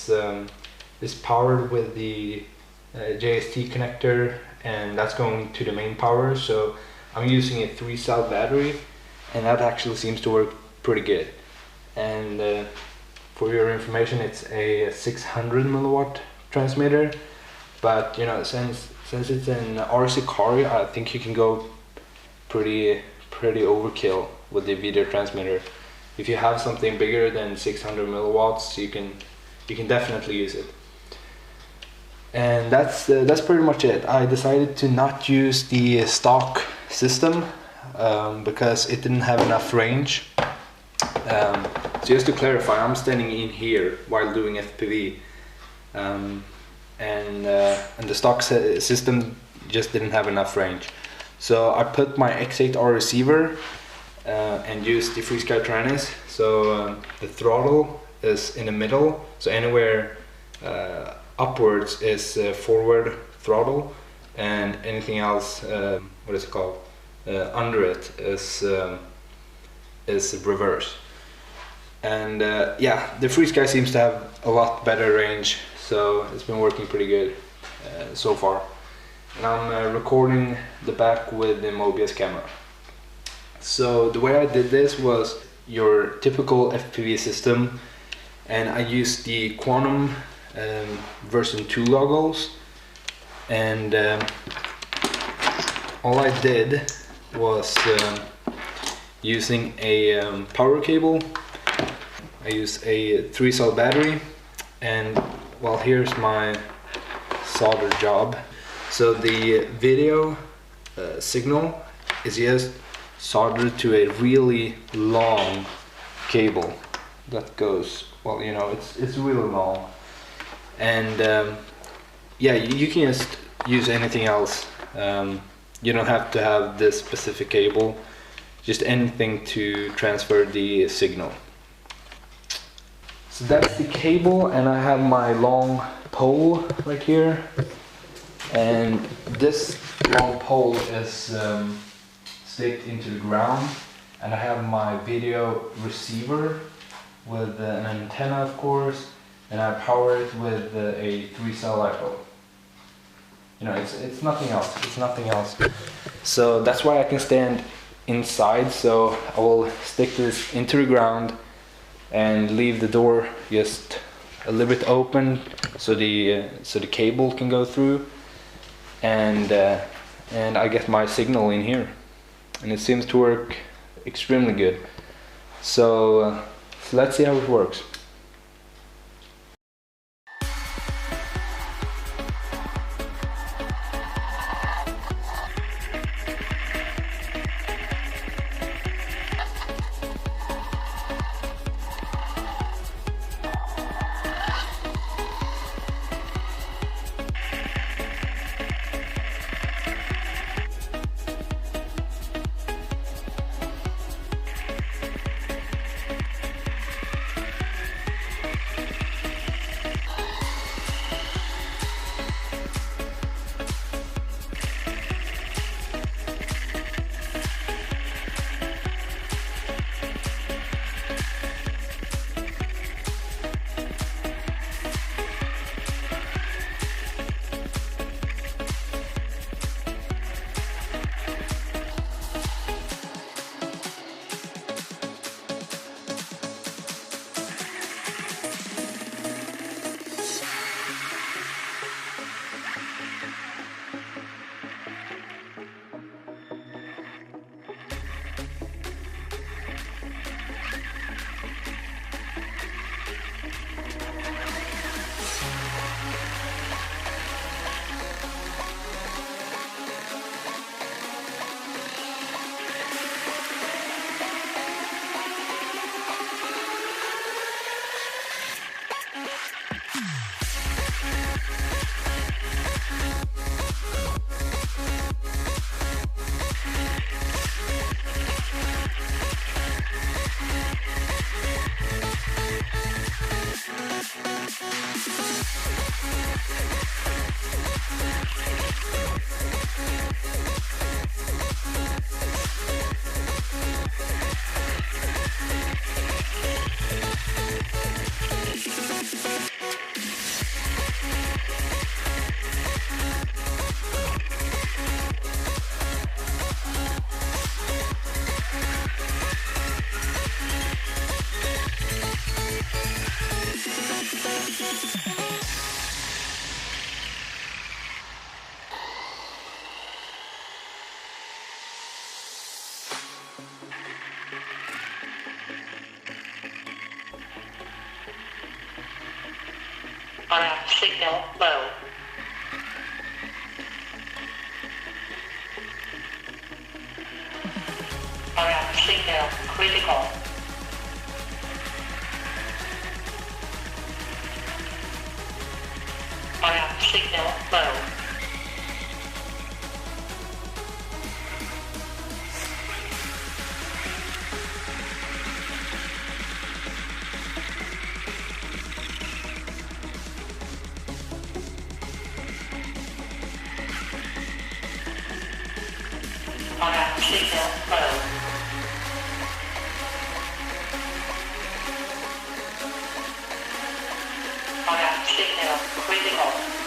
is powered with the JST connector, and that's going to the main power. So I'm using a 3-cell battery, and that actually seems to work pretty good. And for your information, it's a 600 milliwatt transmitter, but you know, since it's an RC car, I think you can go pretty overkill with the video transmitter. If you have something bigger than 600 milliwatts, you can definitely use it. And that's pretty much it. I decided to not use the stock system because it didn't have enough range. So just to clarify, I'm standing in here while doing FPV, and the stock system just didn't have enough range. So I put my X8R receiver and used the FreeSky Traxxas. So the throttle is in the middle, so anywhere upwards is forward throttle, and anything else, what is it called, under it is reverse. And yeah, the FreeSky seems to have a lot better range, so it's been working pretty good so far. And I'm recording the back with the Mobius camera. So the way I did this was your typical FPV system, and I used the Quantum version 2 goggles, and all I did was using a power cable. I used a 3-cell battery, and well, here's my solder job. So the video signal is just soldered to a really long cable that goes, well, you know, it's really long. And yeah, you can just use anything else. You don't have to have this specific cable, just anything to transfer the signal. So that's the cable, and I have my long pole right here, and this long pole is staked into the ground, and I have my video receiver with an antenna, of course, and I power it with a 3-cell LiPo. You know, it's nothing else. It's nothing else. So that's why I can stand inside. So I will stick this into the ground and leave the door just a little bit open so the cable can go through, and I get my signal in here, and it seems to work extremely good. So let's see how it works. RF signal low. RF signal critical. RF signal low. RF signal low. RF signal critical.